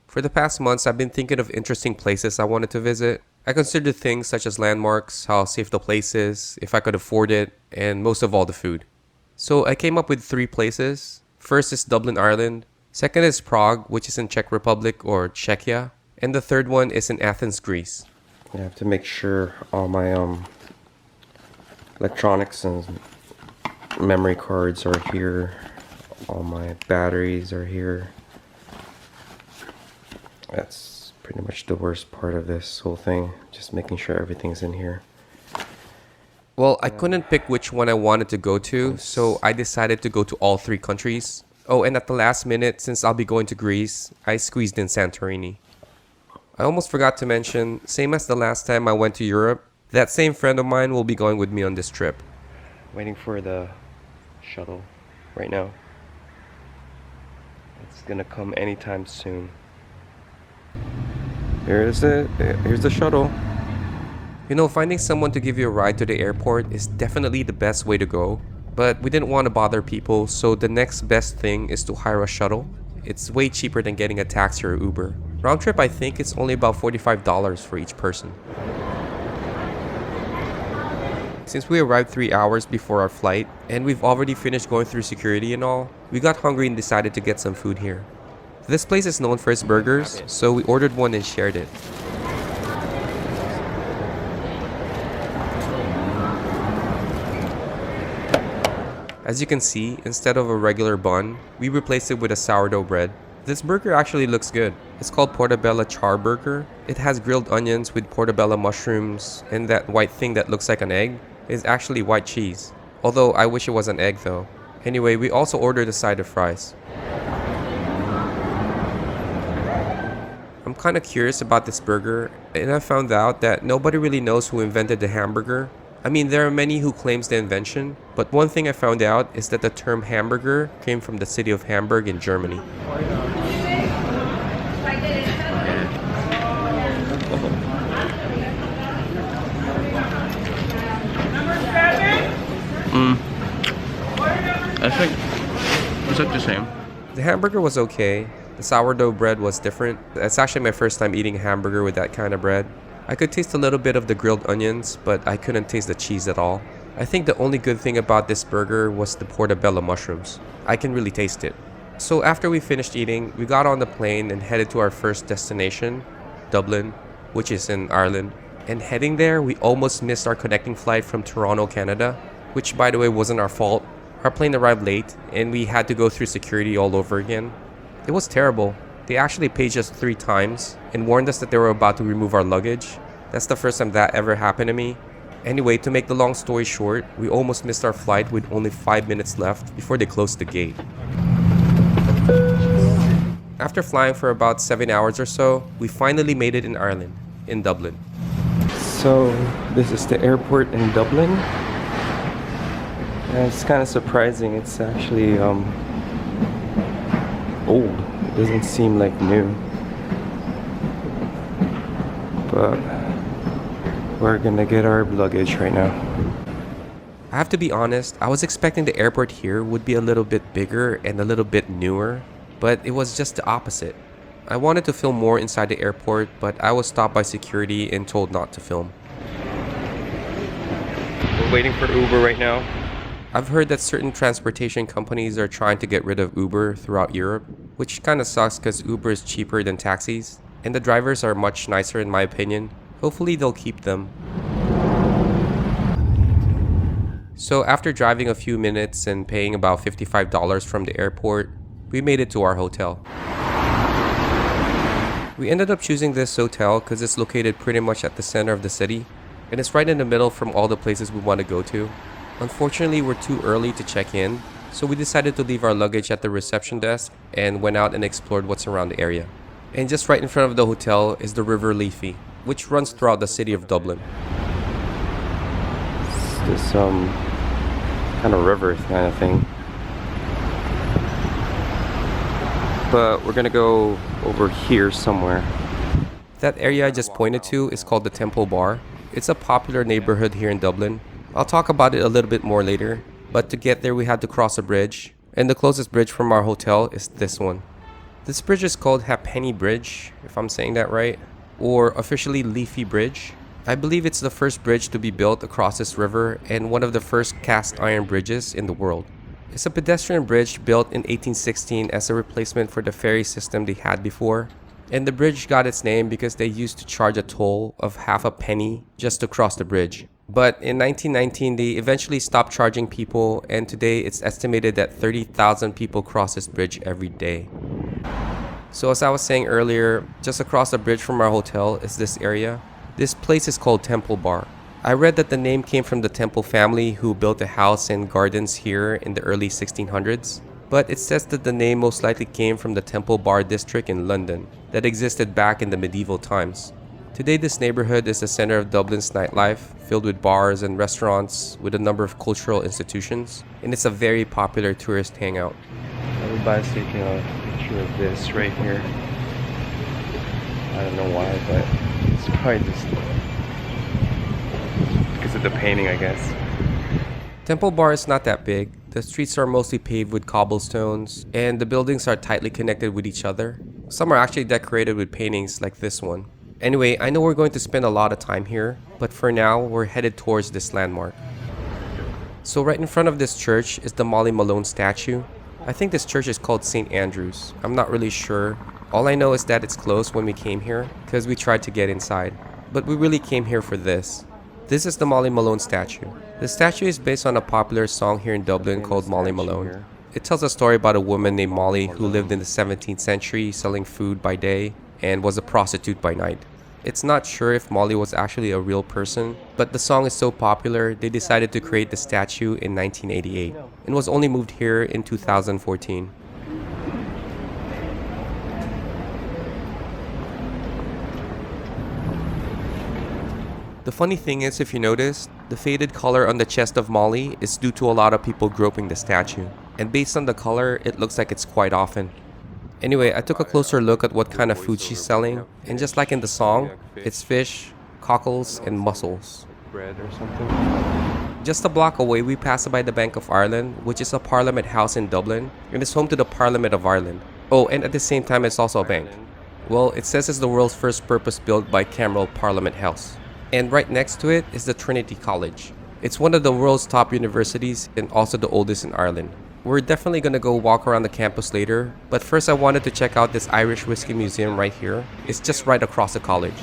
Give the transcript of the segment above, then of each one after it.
For the past months, I've been thinking of interesting places I wanted to visit. I considered things such as landmarks, how safe the place is, if I could afford it, and most of all the food. So I came up with 3 places. First is Dublin, Ireland. Second is Prague, which is in Czech Republic or Czechia. And the third one is in Athens, Greece. I have to make sure all my electronics and memory cards are here. All my batteries are here. That's pretty much the worst part of this whole thing. Just making sure everything's in here. Well, I couldn't pick which one I wanted to go to, so I decided to go to all 3 countries. Oh, and at the last minute, since I'll be going to Greece, I squeezed in Santorini. I almost forgot to mention, same as the last time I went to Europe, that same friend of mine will be going with me on this trip. Waiting for the shuttle right now. It's gonna come anytime soon. Here's the shuttle. You know, finding someone to give you a ride to the airport is definitely the best way to go. But we didn't want to bother people, so the next best thing is to hire a shuttle. It's way cheaper than getting a taxi or Uber. Round trip, I think it's only about $45 for each person. Since we arrived 3 hours before our flight, and we've already finished going through security and all, we got hungry and decided to get some food here. This place is known for its burgers, so we ordered one and shared it. As you can see, instead of a regular bun, we replaced it with a sourdough bread. This burger actually looks good. It's called portobello char burger. It has grilled onions with portobello mushrooms, and that white thing that looks like an egg is actually white cheese. Although I wish it was an egg though. Anyway, we also ordered a side of fries. I'm kinda curious about this burger, and I found out that nobody really knows who invented the hamburger. I mean, there are many who claims the invention, but one thing I found out is that the term hamburger came from the city of Hamburg in Germany. It's like the same. The hamburger was okay. The sourdough bread was different. It's actually my first time eating a hamburger with that kind of bread. I could taste a little bit of the grilled onions, but I couldn't taste the cheese at all. I think the only good thing about this burger was the portobello mushrooms. I can really taste it. So after we finished eating, we got on the plane and headed to our first destination, Dublin, which is in Ireland. And heading there, we almost missed our connecting flight from Toronto, Canada, which by the way wasn't our fault. Our plane arrived late and we had to go through security all over again. It was terrible. They actually paged us 3 times and warned us that they were about to remove our luggage. That's the first time that ever happened to me. Anyway, to make the long story short, we almost missed our flight with only 5 minutes left before they closed the gate. After flying for about 7 hours or so, we finally made it in Ireland, in Dublin. So this is the airport in Dublin. And it's kind of surprising. It's actually old. It doesn't seem like new. But we're gonna get our luggage right now. I have to be honest, I was expecting the airport here would be a little bit bigger and a little bit newer, but it was just the opposite. I wanted to film more inside the airport, but I was stopped by security and told not to film. We're waiting for Uber right now. I've heard that certain transportation companies are trying to get rid of Uber throughout Europe, which kinda sucks because Uber is cheaper than taxis, and the drivers are much nicer in my opinion. Hopefully they'll keep them. So after driving a few minutes and paying about $55 from the airport, we made it to our hotel. We ended up choosing this hotel because it's located pretty much at the center of the city, and it's right in the middle from all the places we want to go to. Unfortunately, we're too early to check in, so we decided to leave our luggage at the reception desk and went out and explored what's around the area. And just right in front of the hotel is the River Liffey, which runs throughout the city of Dublin. It's this kind of river kind of thing. But we're gonna go over here somewhere. That area I just pointed to is called the Temple Bar. It's a popular neighborhood here in Dublin. I'll talk about it a little bit more later, but to get there we had to cross a bridge, and the closest bridge from our hotel is this one. This bridge is called Halfpenny Bridge, if I'm saying that right, or officially Leafy Bridge. I believe it's the first bridge to be built across this river and one of the first cast iron bridges in the world. It's a pedestrian bridge built in 1816 as a replacement for the ferry system they had before. And the bridge got its name because they used to charge a toll of half a penny just to cross the bridge. But in 1919, they eventually stopped charging people, and today it's estimated that 30,000 people cross this bridge every day. So as I was saying earlier, just across the bridge from our hotel is this area. This place is called Temple Bar. I read that the name came from the Temple family who built a house and gardens here in the early 1600s. But it says that the name most likely came from the Temple Bar district in London that existed back in the medieval times. Today this neighborhood is the center of Dublin's nightlife, filled with bars and restaurants with a number of cultural institutions, and it's a very popular tourist hangout. Everybody's taking a picture of this right here. I don't know why, but it's probably just because of the painting, I guess. Temple Bar is not that big. The streets are mostly paved with cobblestones, and the buildings are tightly connected with each other. Some are actually decorated with paintings like this one. Anyway, I know we're going to spend a lot of time here, but for now, we're headed towards this landmark. So right in front of this church is the Molly Malone statue. I think this church is called St. Andrew's. I'm not really sure. All I know is that it's closed when we came here, because we tried to get inside. But we really came here for this. This is the Molly Malone statue. The statue is based on a popular song here in Dublin called Molly Malone. It tells a story about a woman named Molly who lived in the 17th century selling food by day and was a prostitute by night. It's not sure if Molly was actually a real person, but the song is so popular they decided to create the statue in 1988 and was only moved here in 2014. The funny thing is, if you notice, the faded color on the chest of Molly is due to a lot of people groping the statue. And based on the color, it looks like it's quite often. Anyway, I took a closer look at what kind of food she's selling, and just like in the song, it's fish, cockles, and mussels. Bread or something. Just a block away, we passed by the Bank of Ireland, which is a Parliament house in Dublin, and is home to the Parliament of Ireland. Oh, and at the same time, it's also a bank. Well, it says it's the world's first purpose-built bicameral Parliament house. And right next to it is the Trinity College. It's one of the world's top universities and also the oldest in Ireland. We're definitely gonna go walk around the campus later, but first I wanted to check out this Irish Whiskey Museum right here. It's just right across the college.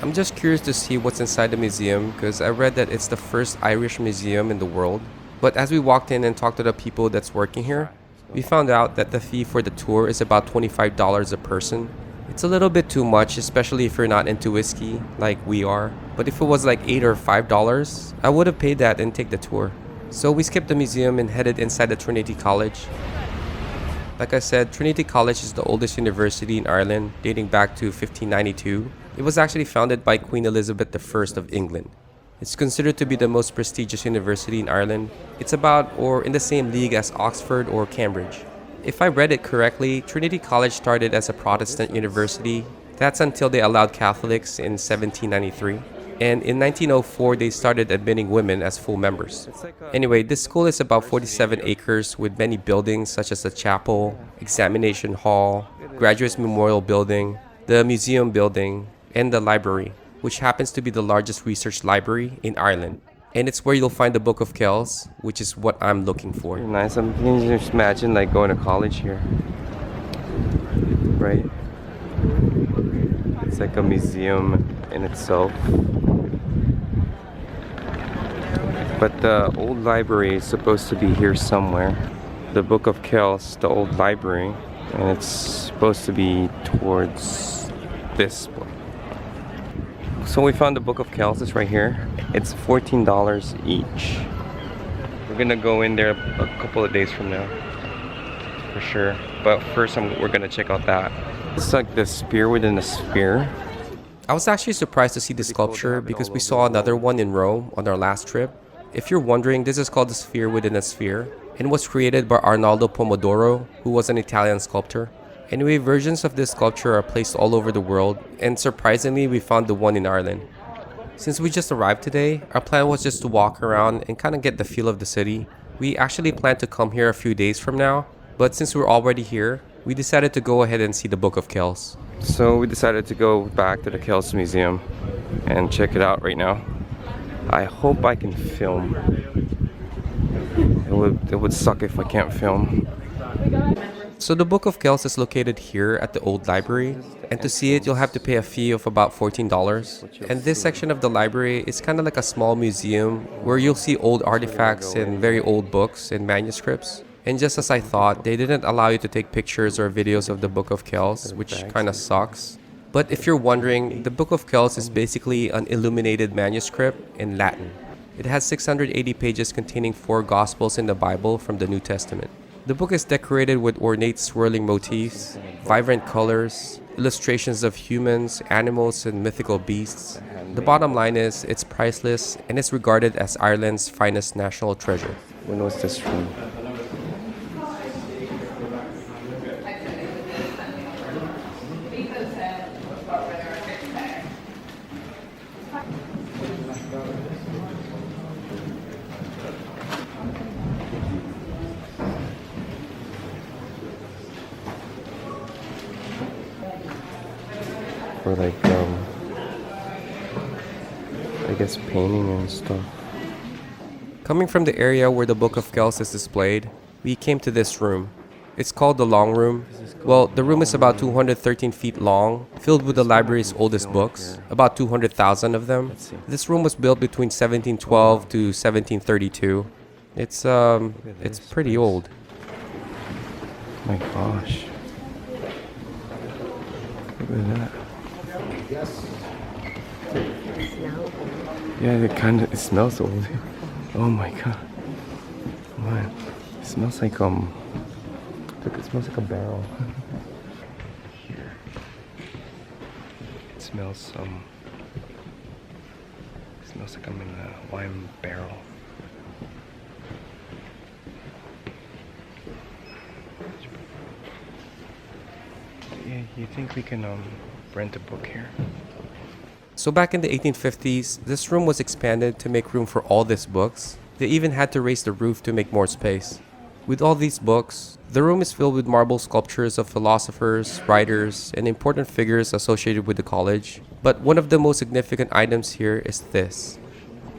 I'm just curious to see what's inside the museum because I read that it's the first Irish museum in the world. But as we walked in and talked to the people that's working here, we found out that the fee for the tour is about $25 a person. It's a little bit too much, especially if you're not into whiskey like we are. But if it was like $8 or $5, I would have paid that and take the tour. So we skipped the museum and headed inside the Trinity College. Like I said, Trinity College is the oldest university in Ireland, dating back to 1592. It was actually founded by Queen Elizabeth I of England. It's considered to be the most prestigious university in Ireland. It's about or in the same league as Oxford or Cambridge. If I read it correctly, Trinity College started as a Protestant university. That's until they allowed Catholics in 1793. And in 1904, they started admitting women as full members. Anyway, this school is about 47 acres with many buildings such as the chapel, examination hall, graduates memorial building, the museum building, and the library, which happens to be the largest research library in Ireland. And it's where you'll find the Book of Kells, which is what I'm looking for. Nice. I'm can you just imagine like going to college here, right? It's like a museum in itself. But the old library is supposed to be here somewhere. The Book of Kells, the old library, and it's supposed to be towards this place. So we found the Book of Kells, it's right here. It's $14 each. We're gonna go in there a couple of days from now, for sure. But first we're gonna check out that. It's like the spear within a spear. I was actually surprised to see this sculpture because we saw another one in Rome on our last trip. If you're wondering, this is called the sphere within a sphere and was created by Arnaldo Pomodoro, who was an Italian sculptor. Anyway, versions of this sculpture are placed all over the world, and surprisingly, we found the one in Ireland. Since we just arrived today, our plan was just to walk around and kind of get the feel of the city. We actually planned to come here a few days from now, but since we're already here, we decided to go ahead and see the Book of Kells. So we decided to go back to the Kells Museum and check it out right now. I hope I can film. It would suck if I can't film. So the Book of Kells is located here at the old library, and to see it you'll have to pay a fee of about $14. And this section of the library is kind of like a small museum where you'll see old artifacts and very old books and manuscripts. And just as I thought, they didn't allow you to take pictures or videos of the Book of Kells, which kind of sucks. But if you're wondering, the Book of Kells is basically an illuminated manuscript in Latin. It has 680 pages containing 4 Gospels in the Bible from the New Testament. The book is decorated with ornate swirling motifs, vibrant colors, illustrations of humans, animals, and mythical beasts. The bottom line is, it's priceless and is regarded as Ireland's finest national treasure. When was this from? For like, I guess painting and stuff. Coming from the area where the Book of Kells is displayed, we came to this room. It's called the Long Room. Well, the room is about 213 feet long, filled with the library's oldest books, about 200,000 of them. This room was built between 1712 to 1732. It's pretty old. My gosh. Look at that. Yeah, it smells old. Oh my god. Man, it smells like it smells like a barrel. Here. It smells like I'm in a wine barrel. Yeah, you think we can rent a book here? So back in the 1850s, this room was expanded to make room for all these books. They even had to raise the roof to make more space. With all these books, the room is filled with marble sculptures of philosophers, writers, and important figures associated with the college. But one of the most significant items here is this.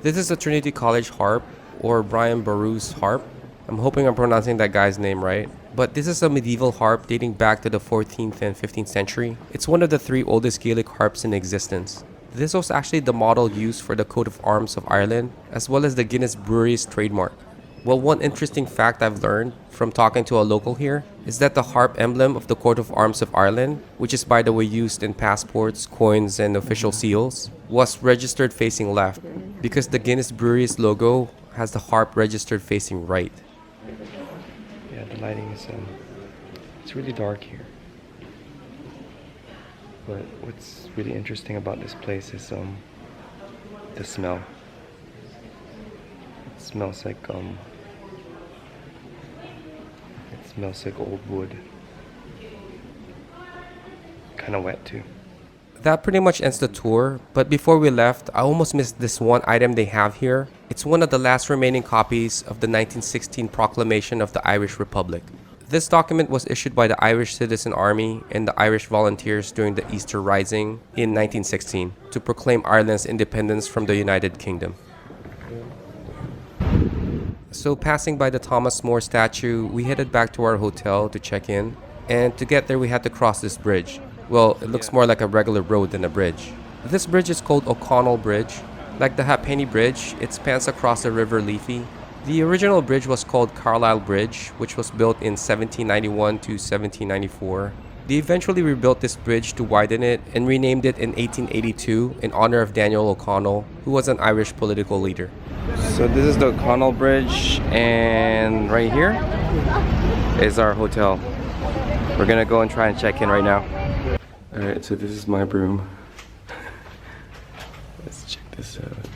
This is a Trinity College harp, or Brian Boru's harp. I'm hoping I'm pronouncing that guy's name right. But this is a medieval harp dating back to the 14th and 15th century. It's one of the 3 oldest Gaelic harps in existence. This was actually the model used for the coat of arms of Ireland, as well as the Guinness Brewery's trademark. Well, one interesting fact I've learned from talking to a local here is that the harp emblem of the coat of arms of Ireland, which is by the way used in passports, coins, and official seals, was registered facing left, because the Guinness Brewery's logo has the harp registered facing right. Yeah, the lighting is it's really dark here. But what's really interesting about this place is the smell. It smells like old wood. Kind of wet too. That pretty much ends the tour, but before we left, I almost missed this one item they have here. It's one of the last remaining copies of the 1916 Proclamation of the Irish Republic. This document was issued by the Irish Citizen Army and the Irish Volunteers during the Easter Rising in 1916 to proclaim Ireland's independence from the United Kingdom. So passing by the Thomas More statue, we headed back to our hotel to check in, and to get there we had to cross this bridge. Well, it looks more like a regular road than a bridge. This bridge is called O'Connell Bridge. Like the Halfpenny Bridge, it spans across the River Liffey. The original bridge was called Carlisle Bridge, which was built in 1791 to 1794. They eventually rebuilt this bridge to widen it and renamed it in 1882 in honor of Daniel O'Connell, who was an Irish political leader. So this is the O'Connell Bridge, and right here is our hotel. We're gonna go and try and check in right now. Alright, so this is my room. Let's check this out.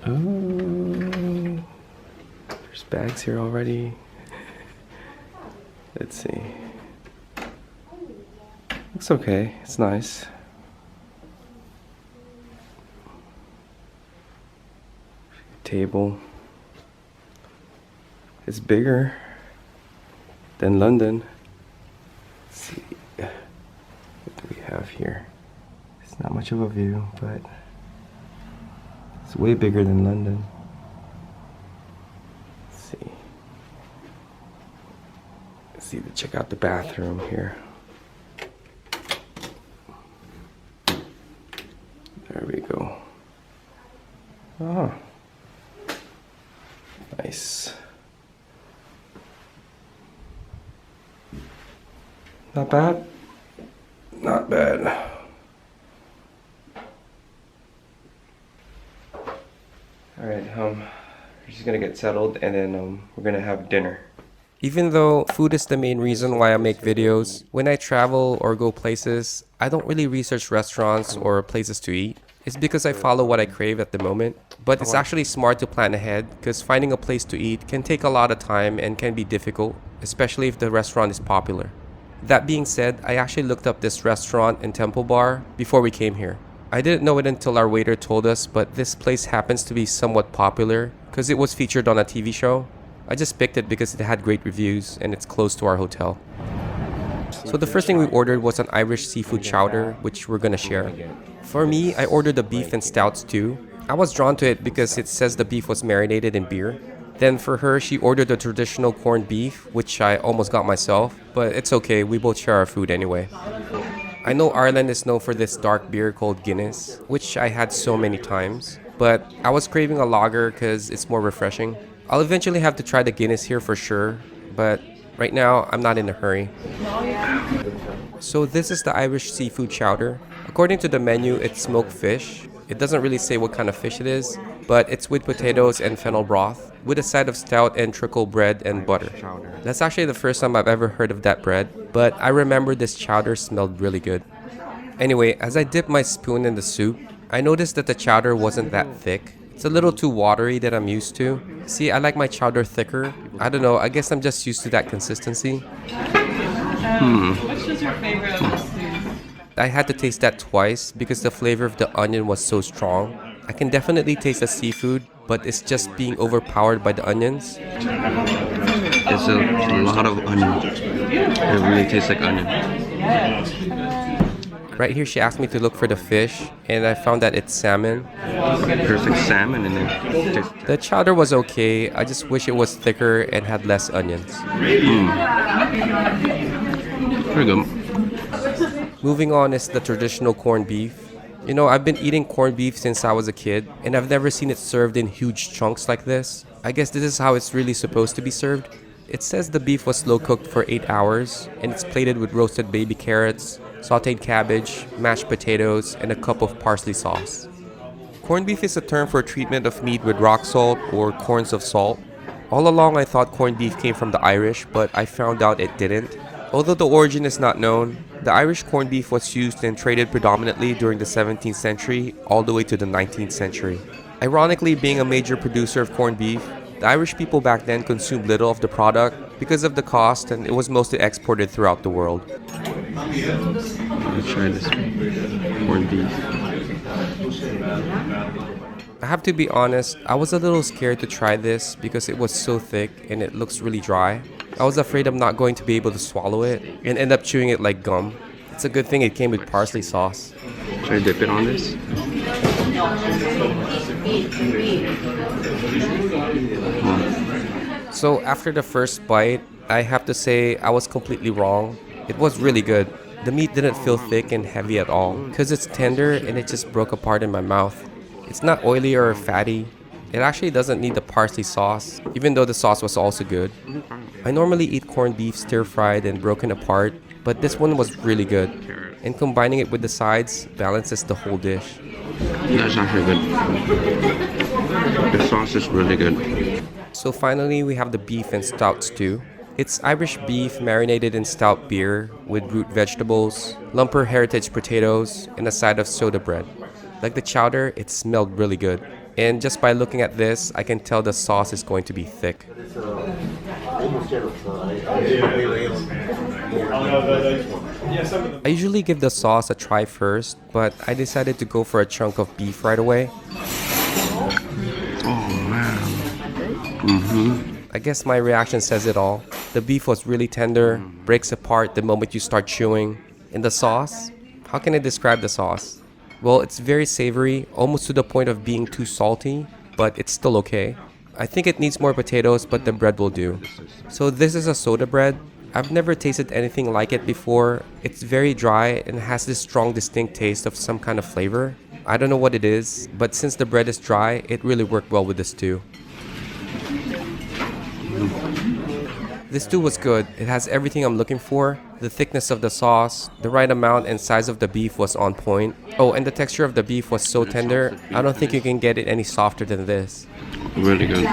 Oh, there's bags here already. Let's see. Looks okay, it's nice. Table. It's bigger than London. Let's see. What do we have here? It's not much of a view, but it's way bigger than London. Let's see. Let's see, check out the bathroom here. There we go. Oh, nice. Not bad. Not bad. Alright, we're just gonna get settled and then we're gonna have dinner. Even though food is the main reason why I make videos, when I travel or go places, I don't really research restaurants or places to eat. It's because I follow what I crave at the moment. But it's actually smart to plan ahead because finding a place to eat can take a lot of time and can be difficult, especially if the restaurant is popular. That being said, I actually looked up this restaurant and temple bar before we came here. I didn't know it until our waiter told us, but this place happens to be somewhat popular because it was featured on a TV show. I just picked it because it had great reviews and it's close to our hotel. So the first thing we ordered was an Irish seafood chowder, which we're gonna share. For me, I ordered the beef and stout stew. I was drawn to it because it says the beef was marinated in beer. Then for her, she ordered the traditional corned beef, which I almost got myself, but it's okay, we both share our food anyway. I know Ireland is known for this dark beer called Guinness, which I had so many times, but I was craving a lager because it's more refreshing. I'll eventually have to try the Guinness here for sure, but right now I'm not in a hurry. So this is the Irish seafood chowder. According to the menu, it's smoked fish. It doesn't really say what kind of fish it is, but it's with potatoes and fennel broth, with a side of stout and trickle bread and butter. That's actually the first time I've ever heard of that bread, but I remember this chowder smelled really good. Anyway, as I dipped my spoon in the soup, I noticed that the chowder wasn't that thick. It's a little too watery than I'm used to. See, I like my chowder thicker. I don't know, I guess I'm just used to that consistency. Which was your favorite of the stews? I had to taste that twice because the flavor of the onion was so strong. I can definitely taste the seafood, but it's just being overpowered by the onions. It's a lot of onion. It really tastes like onion. Right here, she asked me to look for the fish, and I found that it's salmon. Perfect salmon in there. The chowder was okay, I just wish it was thicker and had less onions. Pretty good. Moving on is the traditional corned beef. You know, I've been eating corned beef since I was a kid, and I've never seen it served in huge chunks like this. I guess this is how it's really supposed to be served. It says the beef was slow cooked for 8 hours, and it's plated with roasted baby carrots, sauteed cabbage, mashed potatoes, and a cup of parsley sauce. Corned beef is a term for treatment of meat with rock salt or corns of salt. All along I thought corned beef came from the Irish, but I found out it didn't. Although the origin is not known, the Irish corned beef was used and traded predominantly during the 17th century all the way to the 19th century. Ironically, being a major producer of corned beef, the Irish people back then consumed little of the product because of the cost, and it was mostly exported throughout the world. Let's try this corned beef. I have to be honest, I was a little scared to try this because it was so thick and it looks really dry. I was afraid I'm not going to be able to swallow it and end up chewing it like gum. It's a good thing it came with parsley sauce. Should I dip it on this? So after the first bite, I have to say I was completely wrong. It was really good. The meat didn't feel thick and heavy at all because it's tender and it just broke apart in my mouth. It's not oily or fatty. It actually doesn't need the parsley sauce, even though the sauce was also good. I normally eat corned beef stir-fried and broken apart, but this one was really good. And combining it with the sides balances the whole dish. That's actually good. The sauce is really good. So finally, we have the beef and stout stew. It's Irish beef marinated in stout beer with root vegetables, lumper heritage potatoes, and a side of soda bread. Like the chowder, it smelled really good. And just by looking at this, I can tell the sauce is going to be thick. I usually give the sauce a try first, but I decided to go for a chunk of beef right away. Oh man. I guess my reaction says it all. The beef was really tender, breaks apart the moment you start chewing. And the sauce? How can I describe the sauce? Well, it's very savory, almost to the point of being too salty, but it's still okay. I think it needs more potatoes, but the bread will do. So this is a soda bread. I've never tasted anything like it before. It's very dry and has this strong distinct taste of some kind of flavor. I don't know what it is, but since the bread is dry, it really worked well with the stew. This stew was good. It has everything I'm looking for. The thickness of the sauce, the right amount and size of the beef was on point. Oh, and the texture of the beef was so tender. I don't think you can get it any softer than this. Really good.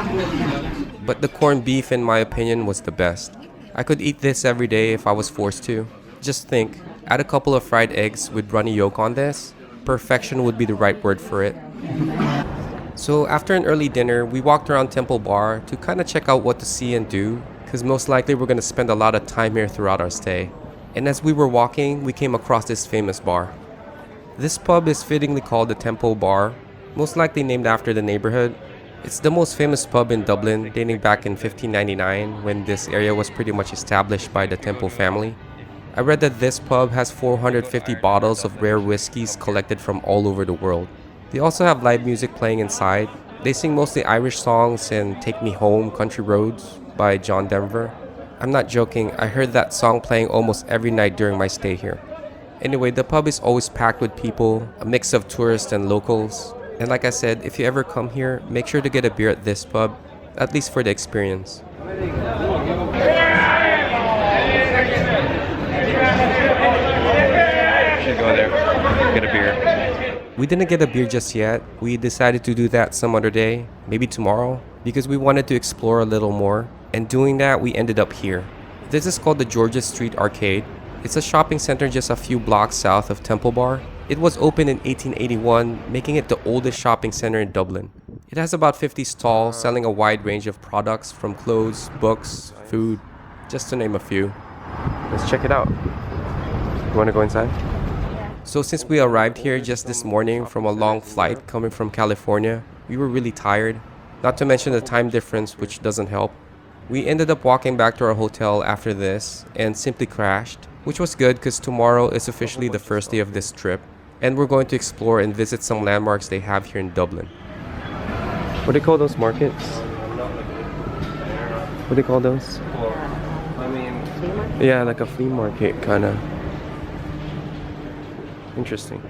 But the corned beef, in my opinion, was the best. I could eat this every day if I was forced to. Just think, add a couple of fried eggs with runny yolk on this. Perfection would be the right word for it. So after an early dinner, we walked around Temple Bar to kind of check out what to see and do, because most likely we're going to spend a lot of time here throughout our stay. And as we were walking, we came across this famous bar. This pub is fittingly called the Temple Bar, most likely named after the neighborhood. It's the most famous pub in Dublin, dating back in 1599 when this area was pretty much established by the Temple family. I read that this pub has 450 bottles of rare whiskeys collected from all over the world. They also have live music playing inside. They sing mostly Irish songs and Take Me Home, Country Roads by John Denver. I'm not joking, I heard that song playing almost every night during my stay here. Anyway, the pub is always packed with people, a mix of tourists and locals. And like I said, if you ever come here, make sure to get a beer at this pub, at least for the experience. Should go there, get a beer. We didn't get a beer just yet. We decided to do that some other day, maybe tomorrow, because we wanted to explore a little more. And doing that, we ended up here. This is called the George's Street Arcade. It's a shopping center just a few blocks south of Temple Bar. It was opened in 1881, making it the oldest shopping center in Dublin. It has about 50 stalls selling a wide range of products from clothes, books, food, just to name a few. Let's check it out. You want to go inside? So since we arrived here just this morning from a long flight coming from California, we were really tired, not to mention the time difference, which doesn't help. We ended up walking back to our hotel after this and simply crashed, which was good because tomorrow is officially the first day of this trip, and we're going to explore and visit some landmarks they have here in Dublin. What do they call those markets? What do they call those? Yeah, like a flea market, kind of. Interesting.